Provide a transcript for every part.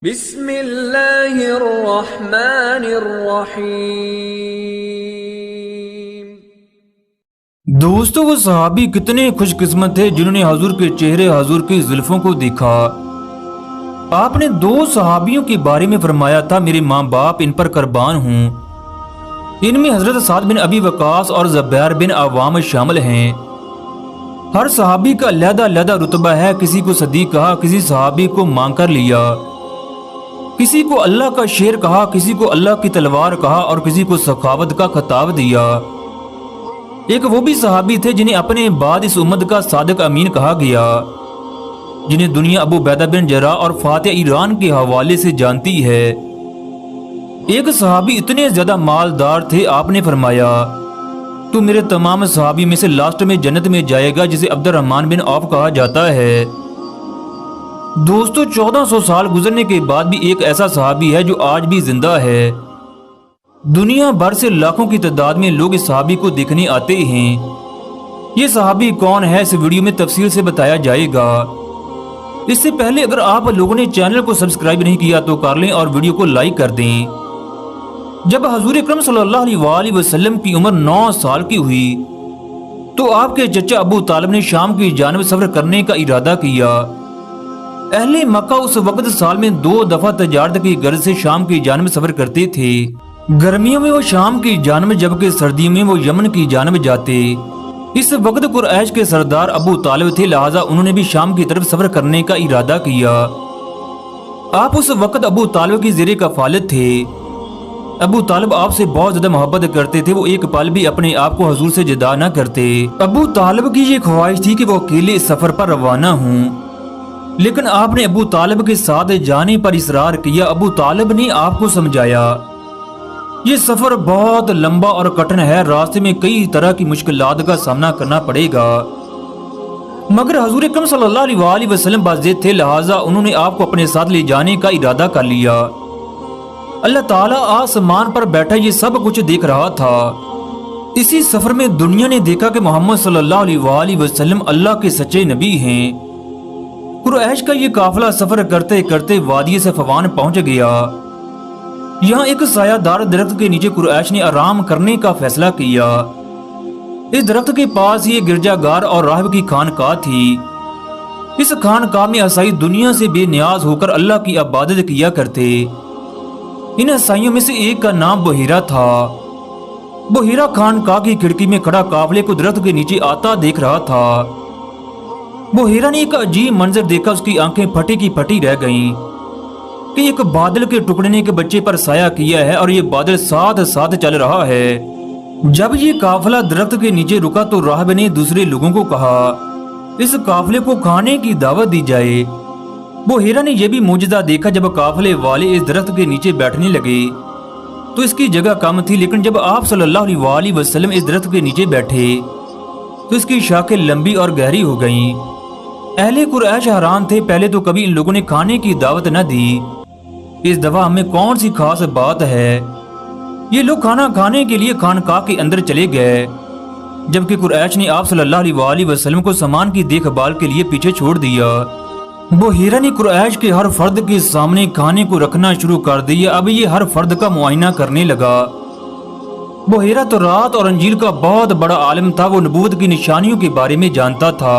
بسم اللہ الرحمن الرحیم۔ دوستو، وہ صحابی کتنے خوش قسمت تھے جنہوں نے حضور کے چہرے، حضور کی زلفوں کو دیکھا۔ آپ نے دو صحابیوں کے بارے میں فرمایا تھا، میرے ماں باپ ان پر قربان ہوں۔ ان میں حضرت سعد بن ابی وقاص اور زبیر بن عوام شامل ہیں۔ ہر صحابی کا علیحدہ علیحدہ رتبہ ہے، کسی کو صدیق کہا، کسی صحابی کو مانگ کر لیا، کسی کو اللہ کا شیر کہا، کسی کو اللہ کی تلوار کہا اور کسی کو سخاوت کا خطاب دیا۔ ایک وہ بھی صحابی تھے جنہیں اپنے بعد اس امت کا صادق امین کہا گیا، جنہیں دنیا ابو عبیدہ بن جراح اور فاتح ایران کے حوالے سے جانتی ہے۔ ایک صحابی اتنے زیادہ مالدار تھے، آپ نے فرمایا تو میرے تمام صحابی میں سے لاسٹ میں جنت میں جائے گا، جسے عبد الرحمن بن عوف کہا جاتا ہے۔ دوستو، 1400 سال گزرنے کے بعد بھی ایک ایسا صحابی ہے جو آج بھی زندہ ہے۔ دنیا بھر سے لاکھوں کی تعداد میں لوگ اس صحابی کو دیکھنے آتے ہیں۔ یہ صحابی کون ہے، اس ویڈیو میں تفصیل سے بتایا جائے گا۔ اس سے پہلے اگر آپ لوگوں نے چینل کو سبسکرائب نہیں کیا تو کر لیں اور ویڈیو کو لائک کر دیں۔ جب حضور اکرم صلی اللہ علیہ وآلہ وسلم کی عمر 9 سال کی ہوئی تو آپ کے چچا ابو طالب نے شام کی جانب سفر کرنے کا ارادہ کیا۔ اہل مکہ اس وقت سال میں 2 دفعہ تجارت کی غرض سے شام کی جانب سفر کرتے تھے۔ گرمیوں میں وہ شام کی جانب جبکہ سردیوں میں وہ یمن کی جانب جاتے۔ اس وقت قریش کے سردار ابو طالب تھے، لہٰذا انہوں نے بھی شام کی طرف سفر کرنے کا ارادہ کیا۔ آپ اس وقت ابو طالب کی زیر کفالت تھے۔ ابو طالب آپ سے بہت زیادہ محبت کرتے تھے، وہ ایک پل بھی اپنے آپ کو حضور سے جدا نہ کرتے۔ ابو طالب کی یہ خواہش تھی کہ وہ اکیلے اس سفر پر روانہ ہوں، لیکن آپ نے ابو طالب کے ساتھ جانے پر اصرار کیا۔ ابو طالب نے آپ کو سمجھایا یہ سفر بہت لمبا اور کٹھن ہے، راستے میں کئی طرح کی مشکلات کا سامنا کرنا پڑے گا، مگر حضور اکرم صلی اللہ علیہ وآلہ وسلم باضد تھے، لہٰذا انہوں نے آپ کو اپنے ساتھ لے جانے کا ارادہ کر لیا۔ اللہ تعالیٰ آسمان پر بیٹھا یہ سب کچھ دیکھ رہا تھا۔ اسی سفر میں دنیا نے دیکھا کہ محمد صلی اللہ علیہ وآلہ وسلم اللہ کے سچے نبی ہیں۔ قریش کا یہ قافلہ سفر کرتے کرتے وادی صفوان پہنچ گیا۔ یہاں ایک سایہ دار درخت کے نیچے قریش نے آرام کرنے کا فیصلہ کیا۔ اس درخت کے پاس یہ گرجا گار اور راہب کی خانقاہ تھی۔ اس خانقاہ میں عیسائی دنیا سے بے نیاز ہو کر اللہ کی عبادت کیا کرتے۔ ان عیسائیوں میں سے ایک کا نام بحیرہ تھا۔ بحیرہ خانقاہ کی کھڑکی میں کھڑا قافلے کو درخت کے نیچے آتا دیکھ رہا تھا۔ بحیرہ نے ایک عجیب منظر دیکھا، اس کی آنکھیں پھٹی کی پھٹی رہ گئیں کہ ایک بادل کے ٹکڑے نے ایک بچے پر سایہ کیا ہے اور یہ بادل ساتھ ساتھ چل رہا ہے۔ جب یہ قافلہ درخت کے نیچے رکا تو راہب نے دوسرے لوگوں کو کہا اس قافلے کو کھانے کی دعوت دی جائے۔ بحیرہ نے یہ بھی معجزہ دیکھا، جب قافلے والے اس درخت کے نیچے بیٹھنے لگے تو اس کی جگہ کم تھی، لیکن جب آپ صلی اللہ علیہ وآلہ وسلم اس درخت کے نیچے بیٹھے تو اس کی شاخیں لمبی اور گہری ہو گئیں۔ اہل قریش حیران تھے، پہلے تو کبھی ان لوگوں نے کھانے کی دعوت نہ دی، اس دفعہ ہمیں کون سی خاص بات ہے۔ یہ لوگ کھانا کھانے کے لیے خانقاہ کے اندر چلے گئے، جبکہ قریش نے آپ صلی اللہ علیہ وآلہ وسلم کو سامان کی دیکھ بھال کے لیے پیچھے چھوڑ دیا۔ بحیرہ نے قریش کے ہر فرد کے سامنے کھانے کو رکھنا شروع کر دیا۔ اب یہ ہر فرد کا معائنہ کرنے لگا۔ بحیرہ تو رات اور انجیل کا بہت بڑا عالم تھا، وہ نبوت کی نشانیوں کے بارے میں جانتا تھا۔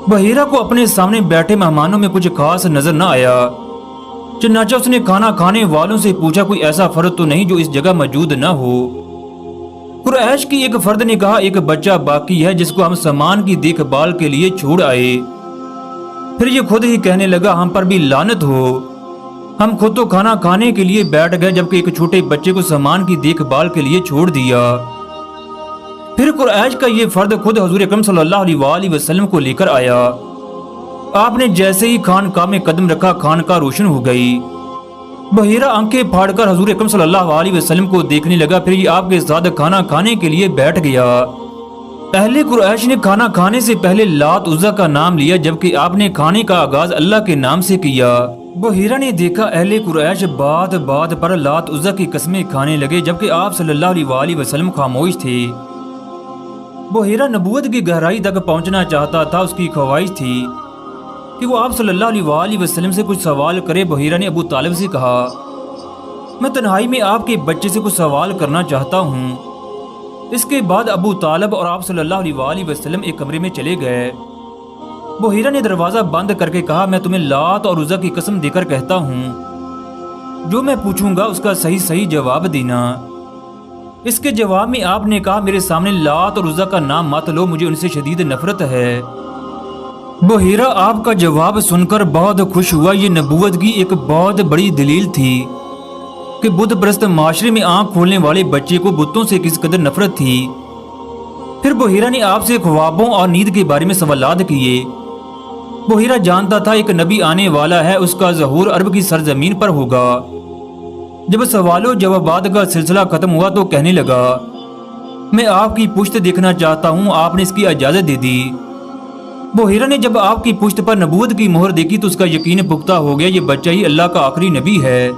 بحیرہ کو اپنے سامنے بیٹھے مہمانوں میں کچھ خاص نظر نہ آیا، چنانچہ اس نے کھانا کھانے والوں سے پوچھا کوئی ایسا فرد تو نہیں جو اس جگہ موجود نہ ہو۔ قریش کی ایک فرد نے کہا ایک بچہ باقی ہے جس کو ہم سامان کی دیکھ بھال کے لیے چھوڑ آئے۔ پھر یہ خود ہی کہنے لگا ہم پر بھی لعنت ہو، ہم خود تو کھانا کھانے کے لیے بیٹھ گئے جبکہ ایک چھوٹے بچے کو سامان کی دیکھ بھال کے لیے چھوڑ دیا۔ پھر قریش کا یہ فرد خود حضور اکرم صلی اللہ علیہ وآلہ وسلم کو لے کر آیا۔ آپ نے جیسے ہی خانقاہ میں قدم رکھا خانقاہ روشن ہو گئی۔ بحیرہ آنکھیں پھاڑ کر حضور اکرم صلی اللہ علیہ وسلم کو دیکھنے لگا، پھر یہ آپ کے ساتھ کھانا کھانے کے لیے بیٹھ گیا۔ اہل قریش نے کھانا کھانے سے پہلے لات عزا کا نام لیا، جبکہ آپ نے کھانے کا آغاز اللہ کے نام سے کیا۔ بحیرہ نے دیکھا اہل قریش بات بات پر لات عزا کی قسمیں کھانے لگے، جبکہ آپ صلی اللہ علیہ وآلہ وسلم خاموش تھے۔ بحیرہ نبوت کی گہرائی تک پہنچنا چاہتا تھا، اس کی خواہش تھی کہ وہ آپ صلی اللہ علیہ وآلہ وسلم سے کچھ سوال کرے، بحیرہ نے ابو طالب سے کہا میں تنہائی میں آپ کے بچے سے کچھ سوال کرنا چاہتا ہوں۔ اس کے بعد ابو طالب اور آپ صلی اللہ علیہ وآلہ وسلم ایک کمرے میں چلے گئے۔ بحیرہ نے دروازہ بند کر کے کہا میں تمہیں لات اور عزا کی قسم دے کر کہتا ہوں، جو میں پوچھوں گا اس کا صحیح جواب دینا۔ اس کے جواب میں آپ نے کہا میرے سامنے لات اور عزا کا نام مت لو، مجھے ان سے شدید نفرت ہے۔ بحیرہ آپ کا جواب سن کر بہت خوش ہوا۔ یہ نبوت کی ایک بہت بڑی دلیل تھی کہ بت پرست معاشرے میں آنکھ کھولنے والے بچے کو بتوں سے کس قدر نفرت تھی۔ پھر بحیرہ نے آپ سے خوابوں اور نیند کے بارے میں سوالات کیے۔ بحیرہ جانتا تھا ایک نبی آنے والا ہے، اس کا ظہور عرب کی سرزمین پر ہوگا۔ جب سوال و جوابات کا سلسلہ ختم ہوا تو کہنے لگا میں آپ کی پشت دیکھنا چاہتا ہوں۔ آپ نے اس کی اجازت دے دی۔ بحیرہ نے جب آپ کی پشت پر نبوت کی مہر دیکھی تو اس کا یقین پختہ ہو گیا، یہ بچہ ہی اللہ کا آخری نبی ہے۔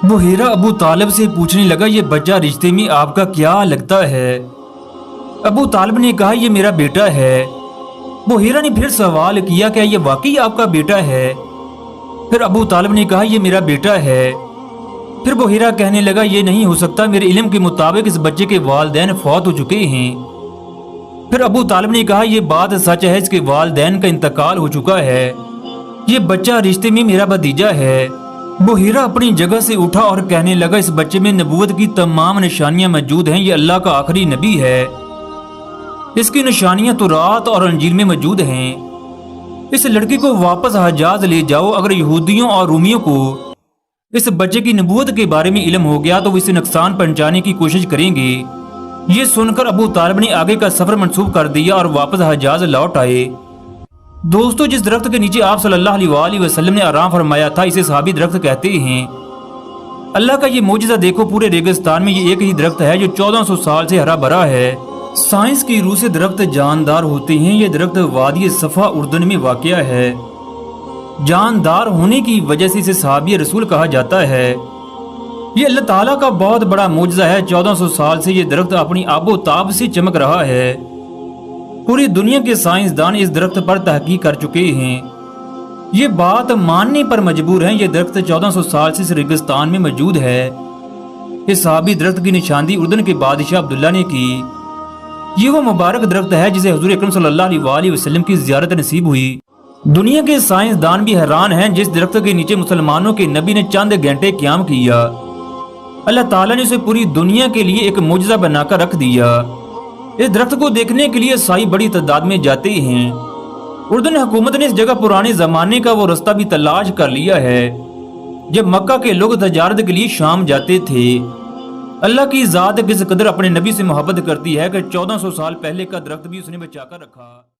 بحیرہ ابو طالب سے پوچھنے لگا یہ بچہ رشتے میں آپ کا کیا لگتا ہے؟ ابو طالب نے کہا یہ میرا بیٹا ہے۔ بحیرہ نے پھر سوال کیا کیا یہ واقعی آپ کا بیٹا ہے؟ پھر ابو طالب نے کہا یہ میرا بیٹا ہے۔ پھر بحیرہ کہنے لگا یہ نہیں ہو سکتا، میرے علم کے مطابق اس بچے کے والدین فوت ہو چکے ہیں۔ پھر ابو طالب نے کہا یہ بات سچ ہے، اس کے والدین کا انتقال ہو چکا ہے، یہ بچہ رشتے میں میرا بھتیجا ہے۔ بحیرہ اپنی جگہ سے اٹھا اور کہنے لگا اس بچے میں نبوت کی تمام نشانیاں موجود ہیں، یہ اللہ کا آخری نبی ہے، اس کی نشانیاں تورات اور انجیل میں موجود ہیں۔ اس لڑکی کو واپس حجاز لے جاؤ، اگر یہودیوں اور رومیوں کو اس بچے کی نبوت کے بارے میں علم ہو گیا تو وہ اسے نقصان پہنچانے کی کوشش کریں گے۔ یہ سن کر ابو طالب نے آگے کا سفر منسوخ کر دیا اور واپس حجاز لوٹ آئے۔ دوستو، جس درخت کے نیچے آپ صلی اللہ علیہ وآلہ وسلم نے آرام فرمایا تھا اسے صحابی درخت کہتے ہیں۔ اللہ کا یہ معجزہ دیکھو، پورے ریگستان میں یہ ایک ہی درخت ہے جو 1400 سال سے ہرا بھرا ہے۔ سائنس کی روح سے درخت جاندار ہوتے ہیں۔ یہ درخت وادی صفا اردن میں واقع ہے۔ جاندار ہونے کی وجہ سے اسے صحابی رسول کہا جاتا ہے۔ یہ اللہ تعالیٰ کا بہت بڑا معجزہ ہے۔ 1400 سال سے یہ درخت اپنی آب و تاب سے چمک رہا ہے۔ پوری دنیا کے سائنسدان اس درخت پر تحقیق کر چکے ہیں، یہ بات ماننے پر مجبور ہیں یہ درخت 1400 سال سے اس ریگستان میں موجود ہے۔ اس صحابی درخت کی نشاندہی اردن کے بادشاہ عبداللہ نے کی۔ یہ وہ مبارک درخت ہے جسے حضور اکرم صلی اللہ علیہ وآلہ وسلم کی زیارت نصیب ہوئی۔ دنیا کے سائنسدان بھی حیران ہیں جس درخت کے نیچے مسلمانوں کے نبی نے چند گھنٹے قیام کیا، اللہ تعالیٰ نے اسے پوری دنیا کے لیے ایک معجزہ بنا کر رکھ دیا۔ اس درخت کو دیکھنے کے لیے سائی بڑی تعداد میں جاتے ہیں۔ اردن حکومت نے اس جگہ پرانے زمانے کا وہ رستہ بھی تلاش کر لیا ہے جب مکہ کے لوگ تجارت کے لیے شام جاتے تھے۔ اللہ کی ذات کس قدر اپنے نبی سے محبت کرتی ہے کہ 1400 سال پہلے کا درخت بھی اس نے بچا کر رکھا۔